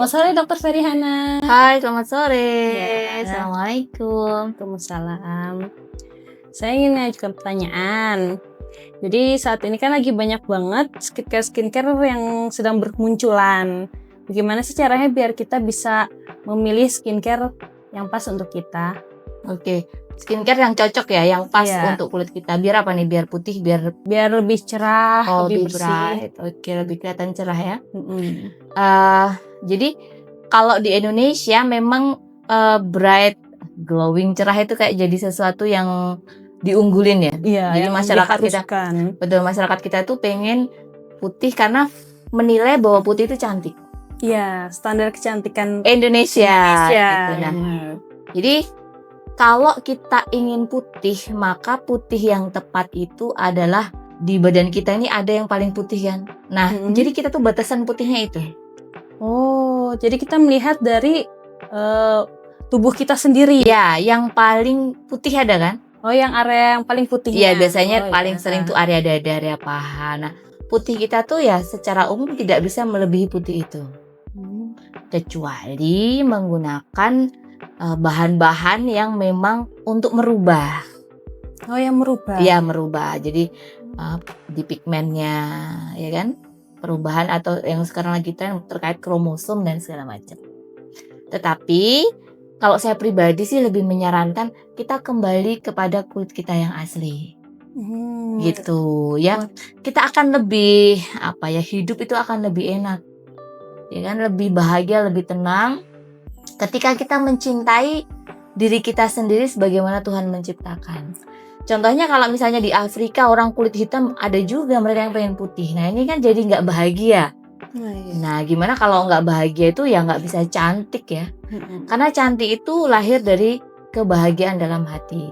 Selamat sore Dokter Ferihana. Hai, selamat sore. Ya. Assalamualaikum. Waalaikumsalam. Saya ingin mengajukan pertanyaan. Jadi saat ini kan lagi banyak banget skincare yang sedang bermunculan. Bagaimana sih caranya biar kita bisa memilih skincare yang pas untuk kita? Oke, skincare yang cocok ya, yang pas Iya. untuk kulit kita. Biar apa nih? Biar putih, biar Lebih cerah, lebih lebih bersih. bright. Oke, lebih kelihatan cerah ya. Mm-mm. Jadi kalau di Indonesia memang bright, glowing, cerah itu kayak jadi sesuatu yang diunggulin ya. Iya, Jadi yang masyarakat kita, diharuskan. betul, masyarakat kita tuh pengen putih karena menilai bahwa putih itu cantik. Iya, standar kecantikan Indonesia. Indonesia. Gitu, nah. Benar. Jadi kalau kita ingin putih, maka putih yang tepat itu adalah di badan kita ini ada yang paling putih kan. Nah, Mm-mm. jadi kita tuh batasan putihnya itu. Oh, jadi kita melihat dari tubuh kita sendiri. Ya, yang paling putih ada kan? Oh, yang area yang paling putih. Iya, biasanya Oh, paling iya. sering tuh area dada, area paha. Nah, putih kita tuh ya secara umum tidak bisa melebihi putih itu. Kecuali menggunakan bahan-bahan yang memang untuk merubah. Oh, yang merubah. Iya, merubah. Jadi di pigmennya, ya kan? Perubahan atau yang sekarang lagi tren terkait kromosom dan segala macam. Tetapi kalau saya pribadi sih lebih menyarankan kita kembali kepada kulit kita yang asli. Gitu ya. Kita akan lebih hidup itu akan lebih enak. Ya kan, lebih bahagia, lebih tenang ketika kita mencintai diri kita sendiri sebagaimana Tuhan menciptakan. Contohnya kalau misalnya di Afrika orang kulit hitam ada juga mereka yang pengen putih. Nah, ini kan jadi nggak bahagia. Nah, gimana kalau nggak bahagia itu ya nggak bisa cantik ya. Karena cantik itu lahir dari kebahagiaan dalam hati.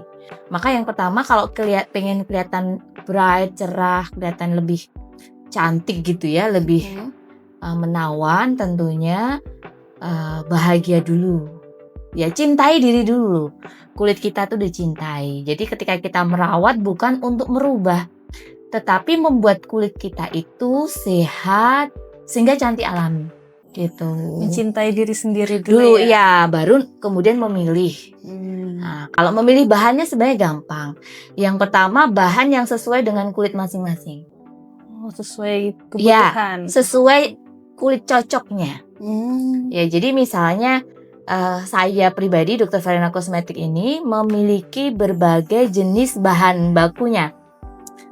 Maka yang pertama kalau pengen kelihatan bright, cerah, kelihatan lebih cantik gitu ya, lebih menawan, tentunya bahagia dulu. Ya, cintai diri dulu. Kulit kita tuh dicintai. Jadi ketika kita merawat bukan untuk merubah, tetapi membuat kulit kita itu sehat sehingga cantik alami. Gitu. Mencintai diri sendiri Dulu dulu ya, baru kemudian memilih. Nah, kalau memilih bahannya sebenarnya gampang. Yang pertama, bahan yang sesuai dengan kulit masing-masing. Oh, sesuai kebutuhan. Ya, sesuai kulit cocoknya. Ya, jadi misalnya saya pribadi Dr. Ferihana Kosmetik ini memiliki berbagai jenis bahan bakunya.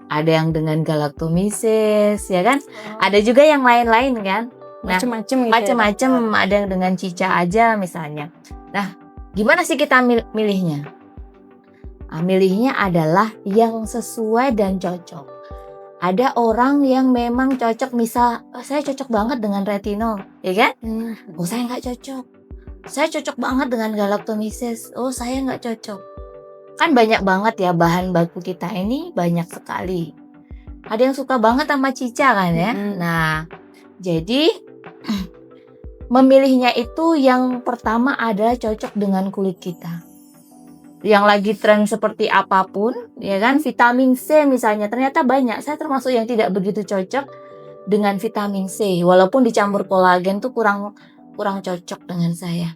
Ada yang dengan galactomyces, ya kan? Ada juga yang lain-lain kan? Nah, macam-macam, ada yang dengan cica aja misalnya. Nah, gimana sih kita milihnya? Milihnya adalah yang sesuai dan cocok. Ada orang yang memang cocok, misal saya cocok banget dengan retinol, ya kan? Oh, saya nggak cocok. Saya cocok banget dengan galactomyces. Oh, saya nggak cocok. Kan banyak banget ya bahan baku kita ini, banyak sekali. Ada yang suka banget sama cica kan ya. Nah, jadi memilihnya itu yang pertama adalah cocok dengan kulit kita. Yang lagi tren seperti apapun, ya kan, vitamin C misalnya, ternyata banyak. Saya termasuk yang tidak begitu cocok dengan vitamin C, walaupun dicampur kolagen tuh kurang cocok dengan saya.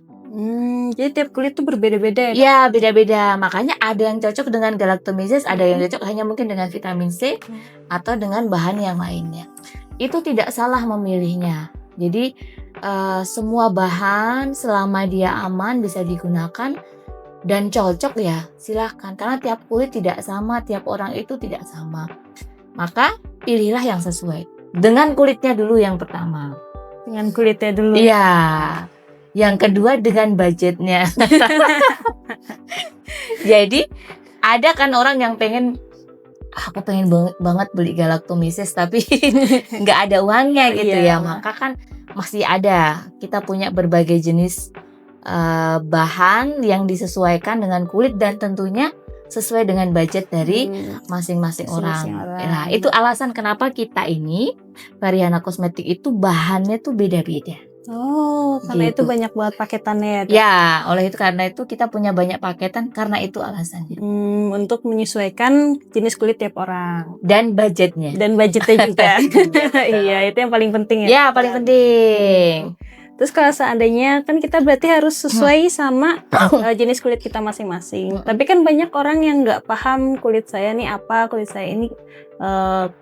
Jadi tiap kulit tuh berbeda-beda ya? Ya, beda-beda. Makanya ada yang cocok dengan galactomyces, ada yang cocok hanya mungkin dengan vitamin C atau dengan bahan yang lainnya. Itu tidak salah memilihnya. Jadi semua bahan selama dia aman bisa digunakan dan cocok ya silahkan. Karena tiap kulit tidak sama, tiap orang itu tidak sama. Maka pilihlah yang sesuai. Dengan kulitnya dulu yang pertama. Dengan kulitnya dulu. Iya. Yang kedua dengan budgetnya. Jadi ada kan orang yang pengen, aku pengen banget beli galactomyces tapi nggak ada uangnya gitu ya. Maka kan masih ada, kita punya berbagai jenis bahan yang disesuaikan dengan kulit dan tentunya sesuai dengan budget dari masing-masing orang. Nah, itu alasan kenapa kita ini Ferihana Kosmetik itu bahannya tuh beda-beda. Oh, karena gitu. Itu banyak banget paketannya ya? Ya, karena itu kita punya banyak paketan karena itu alasannya. Untuk menyesuaikan jenis kulit tiap orang. Dan budgetnya. Dan budgetnya juga. Iya, itu yang paling penting ya? Ya, paling penting. Terus kalau seandainya kan kita berarti harus sesuai sama jenis kulit kita masing-masing. Tapi kan banyak orang yang nggak paham kulit saya nih apa, kulit saya ini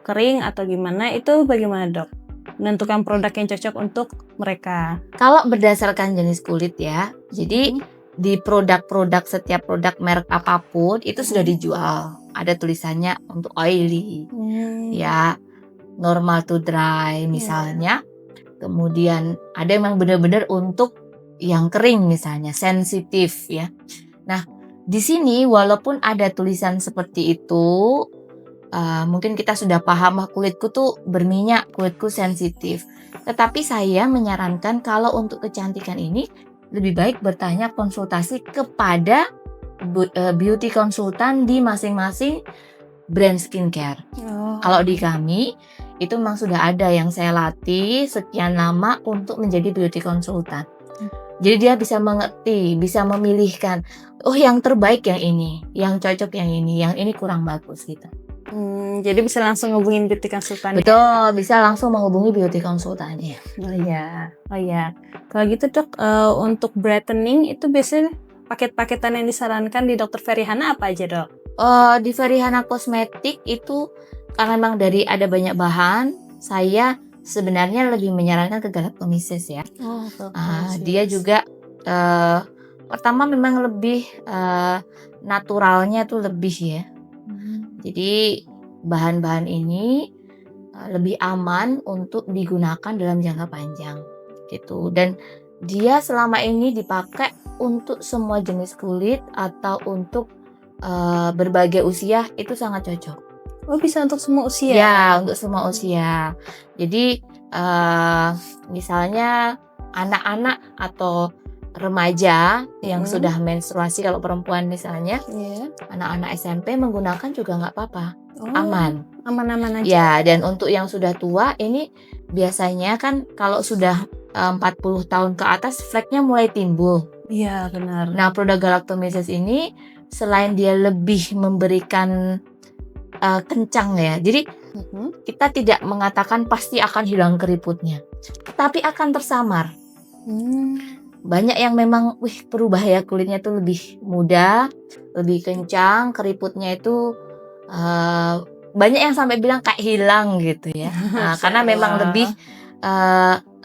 kering atau gimana. Itu bagaimana dok? Menentukan produk yang cocok untuk mereka. Kalau berdasarkan jenis kulit ya, jadi di produk-produk setiap produk merek apapun itu sudah dijual. Ada tulisannya untuk oily, ya normal to dry misalnya. Kemudian ada yang benar-benar untuk yang kering misalnya, sensitif ya. Nah, di sini walaupun ada tulisan seperti itu, mungkin kita sudah paham kulitku tuh berminyak, kulitku sensitif. Tetapi saya menyarankan kalau untuk kecantikan ini lebih baik bertanya konsultasi kepada beauty konsultan di masing-masing brand skincare. Kalau di kami itu memang sudah ada yang saya latih sekian lama untuk menjadi beauty konsultan. Jadi dia bisa mengerti, bisa memilihkan, oh yang terbaik yang ini, yang cocok yang ini kurang bagus gitu. Jadi bisa langsung ngubungin beauty konsultan. Betul, bisa langsung menghubungi beauty konsultannya. Oh iya. Kalau gitu dok, untuk brightening itu biasanya paket-paketan yang disarankan di Dr. Ferihana apa aja dok? Di Ferihana Kosmetik itu karena memang dari ada banyak bahan, saya sebenarnya lebih menyarankan ke galactomises ya. Dia juga pertama memang lebih naturalnya tuh lebih ya. Jadi bahan-bahan ini lebih aman untuk digunakan dalam jangka panjang gitu. Dan dia selama ini dipakai untuk semua jenis kulit atau untuk berbagai usia itu sangat cocok. Oh bisa untuk semua usia? Ya untuk semua usia. Jadi misalnya anak-anak atau remaja yang sudah menstruasi, kalau perempuan misalnya, anak-anak SMP menggunakan juga nggak apa-apa, aman aja. Ya, dan untuk yang sudah tua ini biasanya kan kalau sudah 40 tahun ke atas fleknya mulai timbul. Iya benar. Nah produk galactomises ini selain dia lebih memberikan kencang ya, jadi kita tidak mengatakan pasti akan hilang keriputnya, tapi akan tersamar. Banyak yang memang berubah ya, kulitnya tuh lebih muda, lebih kencang, keriputnya itu banyak yang sampai bilang kayak hilang gitu ya. Karena memang lebih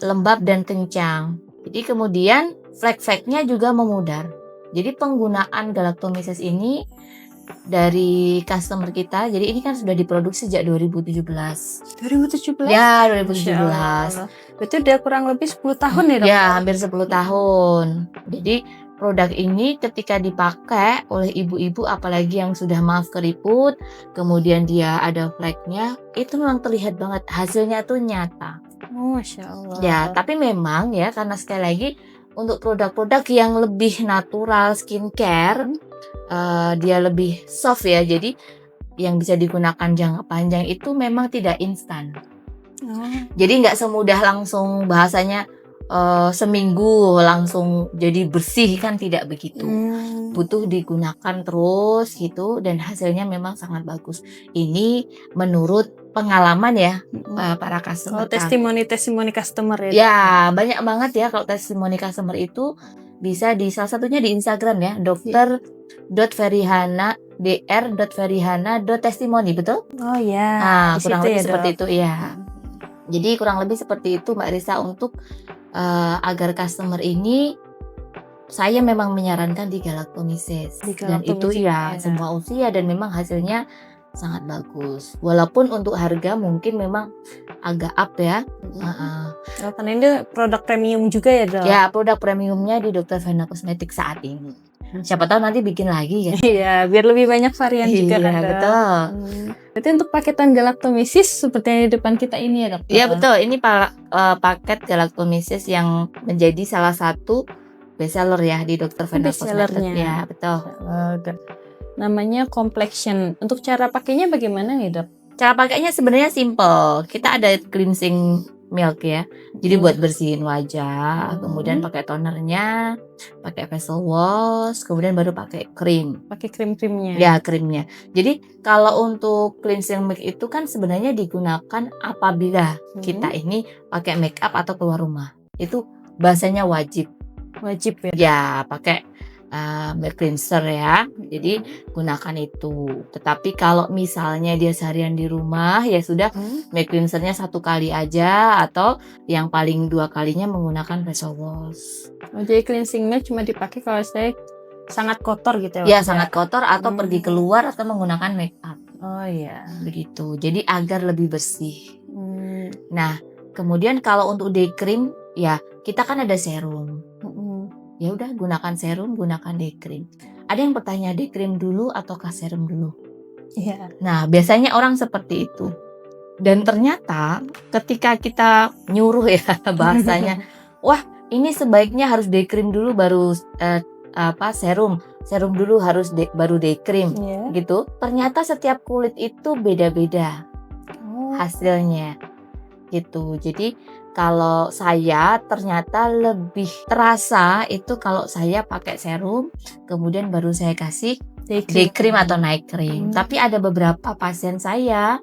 lembab dan kencang. Jadi kemudian flek-fleknya juga memudar. Jadi penggunaan galactomises ini dari customer kita, jadi ini kan sudah diproduksi sejak 2017. 2017? Ya 2017. Berarti udah kurang lebih 10 tahun ya dok? Ya hampir 10 tahun. Jadi produk ini ketika dipakai oleh ibu-ibu apalagi yang sudah maaf keriput, kemudian dia ada fleknya, itu memang terlihat banget hasilnya tuh nyata. Masya Allah. Ya tapi memang ya karena sekali lagi untuk produk-produk yang lebih natural skincare, dia lebih soft ya, jadi yang bisa digunakan jangka panjang itu memang tidak instan. Jadi nggak semudah langsung bahasanya seminggu langsung jadi bersih, kan tidak begitu. Butuh digunakan terus gitu dan hasilnya memang sangat bagus. Ini menurut pengalaman ya para customer. Testimoni customer ya. Ya banyak banget ya kalau testimoni customer itu bisa di salah satunya di Instagram ya, dr.ferihana.testimoni, betul? Oh ya. Kurang lebih seperti itu ya. Jadi kurang lebih seperti itu Mbak Risa untuk agar customer ini saya memang menyarankan di galactomises. Dan itu ya semua usia dan memang hasilnya sangat bagus. Walaupun untuk harga mungkin memang agak up ya. Karena ini produk premium juga ya dok? Ya produk premiumnya di Dr. Ferihana Kosmetik saat ini. Siapa tahu nanti bikin lagi ya. Iya, biar lebih banyak varian juga kan. Iya, betul. Berarti untuk paketan galactomises seperti yang di depan kita ini ya, Dok? Iya, betul. Ini paket galactomises yang menjadi salah satu bestseller ya di Dr. Ferihana Kosmetik. Ya, betul. Namanya Complexion. Untuk cara pakainya bagaimana nih, Dok? Cara pakainya sebenarnya simple. Kita ada cleansing milk ya. Jadi buat bersihin wajah, kemudian pakai tonernya, pakai facial wash, kemudian baru pakai krim. Pakai krim-krimnya. Ya, krimnya. Jadi kalau untuk cleansing milk itu kan sebenarnya digunakan apabila kita ini pakai make up atau keluar rumah. Itu bahasanya wajib Wajib ya. ya pakai milk cleanser ya. Jadi gunakan itu. Tetapi kalau misalnya dia seharian di rumah ya sudah milk cleansernya 1 kali aja atau yang paling 2 kalinya menggunakan facial wash. Oh, jadi cleansing milk cuma dipakai kalau saya sangat kotor gitu ya? Ya Wak? sangat kotor atau pergi keluar atau menggunakan make up. Oh iya. Begitu. Jadi agar lebih bersih. Hmm. Nah, kemudian kalau untuk day cream ya kita kan ada serum. Ya udah gunakan serum, gunakan day cream. Ada yang bertanya day cream dulu ataukah serum dulu? Iya. Nah, biasanya orang seperti itu. Dan ternyata ketika kita nyuruh ya bahasanya, wah ini sebaiknya harus day cream dulu baru serum. Serum dulu harus baru day cream gitu. Ternyata setiap kulit itu beda-beda hasilnya gitu. Jadi kalau saya ternyata lebih terasa itu kalau saya pakai serum, kemudian baru saya kasih day cream atau night cream. Tapi ada beberapa pasien saya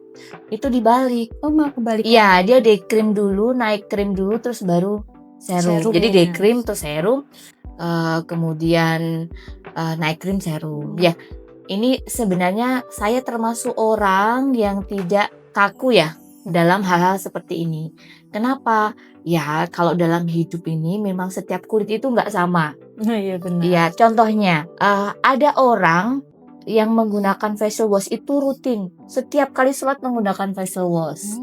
itu dibalik. Oh, mau kebalik? Iya, dia day cream dulu, night cream dulu, terus baru serum. Jadi day cream terus serum, kemudian night cream serum. Ya, ini sebenarnya saya termasuk orang yang tidak kaku ya dalam hal-hal seperti ini. Kenapa? Ya kalau dalam hidup ini memang setiap kulit itu nggak sama. Iya benar. Ya contohnya ada orang yang menggunakan facial wash itu rutin. Setiap kali sholat menggunakan facial wash.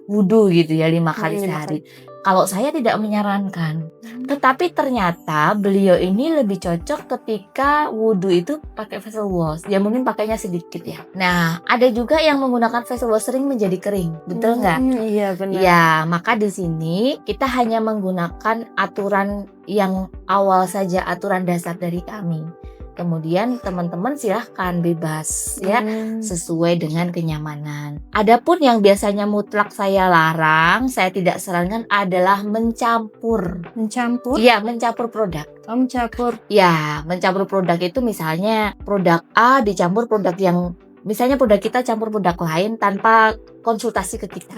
Wudu gitu ya 5 kali sehari. Kalau saya tidak menyarankan. Tetapi ternyata beliau ini lebih cocok ketika wudu itu pakai facial wash. Ya mungkin pakainya sedikit ya. Nah, ada juga yang menggunakan facial wash sering menjadi kering. Betul nggak? Iya benar. Ya, maka di sini kita hanya menggunakan aturan yang awal saja, aturan dasar dari kami. Kemudian teman-teman silahkan bebas ya sesuai dengan kenyamanan. Adapun yang biasanya mutlak saya larang, saya tidak sarankan adalah mencampur. Mencampur? Iya, mencampur produk. Oh, mencampur. Ya, mencampur produk itu misalnya produk A dicampur produk yang misalnya produk kita campur produk lain tanpa konsultasi ke kita.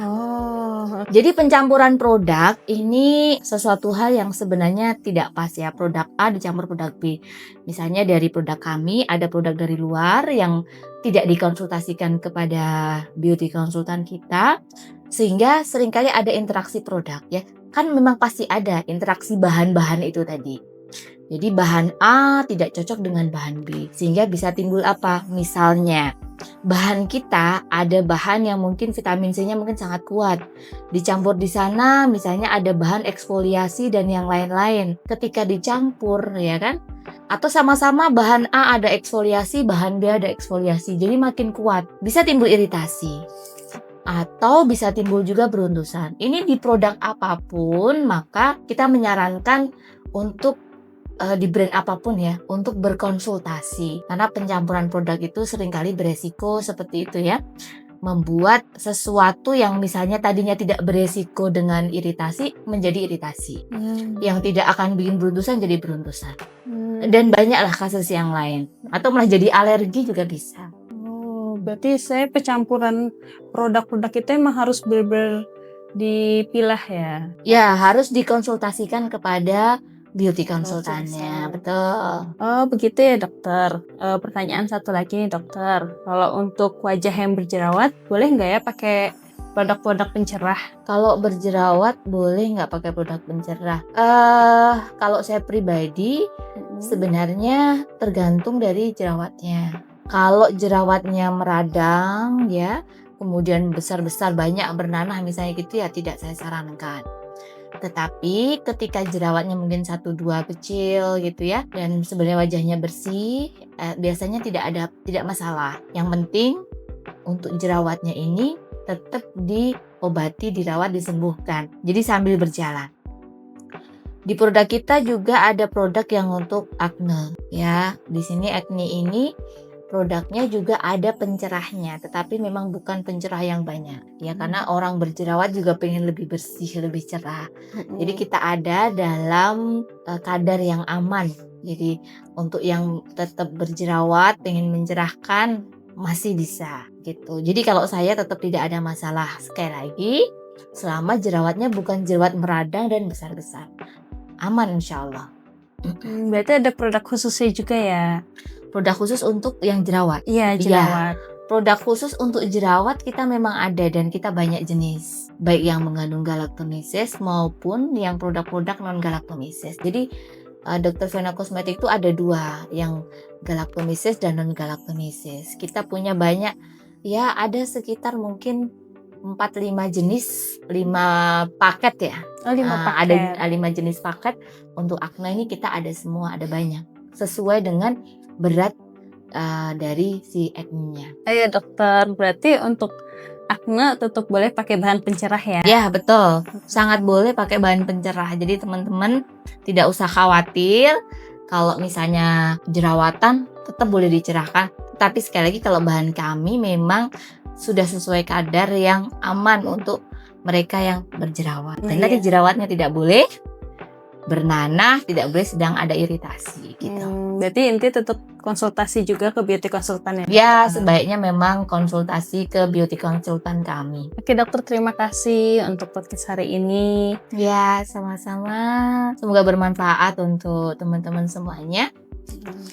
Jadi pencampuran produk ini sesuatu hal yang sebenarnya tidak pas ya. Produk A dicampur produk B. Misalnya dari produk kami ada produk dari luar yang tidak dikonsultasikan kepada beauty konsultan kita. Sehingga seringkali ada interaksi produk ya. Kan memang pasti ada interaksi bahan-bahan itu tadi. Jadi bahan A tidak cocok dengan bahan B. Sehingga bisa timbul apa? Misalnya bahan kita ada bahan yang mungkin vitamin C-nya mungkin sangat kuat. Dicampur di sana misalnya ada bahan eksfoliasi dan yang lain-lain. Ketika dicampur ya kan? Atau sama-sama bahan A ada eksfoliasi, bahan B ada eksfoliasi. Jadi makin kuat. Bisa timbul iritasi. Atau bisa timbul juga beruntusan. Ini di produk apapun maka kita menyarankan untuk di brand apapun ya untuk berkonsultasi karena pencampuran produk itu seringkali beresiko seperti itu ya, membuat sesuatu yang misalnya tadinya tidak beresiko dengan iritasi menjadi iritasi, yang tidak akan bikin beruntusan jadi beruntusan, dan banyaklah kasus yang lain atau malah jadi alergi juga bisa. Berarti saya pencampuran produk-produk itu emang harus benar-benar dipilah ya? Ya harus dikonsultasikan kepada beauty konsultannya, betul. Oh begitu ya dokter. Pertanyaan satu lagi nih dokter. Kalau untuk wajah yang berjerawat, boleh nggak ya pakai produk-produk pencerah? Kalau berjerawat boleh nggak pakai produk pencerah? Kalau saya pribadi sebenarnya tergantung dari jerawatnya. Kalau jerawatnya meradang ya, kemudian besar-besar banyak bernanah misalnya gitu ya tidak saya sarankan. Tetapi ketika jerawatnya mungkin 1-2 kecil gitu ya dan sebenarnya wajahnya bersih, biasanya tidak masalah. Yang penting untuk jerawatnya ini tetap diobati, dirawat, disembuhkan. Jadi sambil berjalan. Di produk kita juga ada produk yang untuk akne ya. Di sini acne ini produknya juga ada pencerahnya, tetapi memang bukan pencerah yang banyak ya karena orang berjerawat juga pengen lebih bersih, lebih cerah. Jadi kita ada dalam kadar yang aman. Jadi untuk yang tetap berjerawat pengen mencerahkan masih bisa gitu. Jadi kalau saya tetap tidak ada masalah sekali lagi selama jerawatnya bukan jerawat meradang dan besar-besar. aman insya Allah. Berarti ada produk khususnya juga ya? Produk khusus untuk yang jerawat. Iya, jerawat. Produk khusus untuk jerawat kita memang ada dan kita banyak jenis. Baik yang mengandung galactomisis maupun yang produk-produk non galactomisis. Jadi Dr. Vena Kosmetik itu ada 2, yang galactomisis dan non galactomisis. Kita punya banyak, ya ada sekitar mungkin 4-5 jenis, 5 paket ya. Oh, 5 paket. Ada 5 jenis paket. Untuk acne ini kita ada semua, ada banyak. Sesuai dengan berat dari si acne-nya. Ayo dokter, berarti untuk acne tetap boleh pakai bahan pencerah ya? Ya betul, sangat boleh pakai bahan pencerah. Jadi teman-teman tidak usah khawatir kalau misalnya jerawatan tetap boleh dicerahkan. Tapi sekali lagi kalau bahan kami memang sudah sesuai kadar yang aman untuk mereka yang berjerawat. Dan tadi jerawatnya tidak boleh bernanah, tidak boleh sedang ada iritasi gitu. Berarti inti tetap konsultasi juga ke beauty konsultan ya? Ya, sebaiknya memang konsultasi ke beauty konsultan kami. Oke dokter, terima kasih untuk podcast hari ini. Ya, sama-sama. Semoga bermanfaat untuk teman-teman semuanya.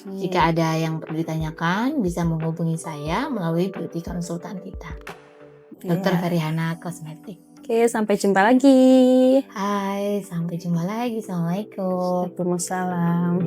Jika ada yang perlu ditanyakan, bisa menghubungi saya melalui beauty konsultan kita, Dr. Ferihana Kosmetik. Oke, sampai jumpa lagi. Hai, sampai jumpa lagi. Assalamualaikum. Waalaikumsalam.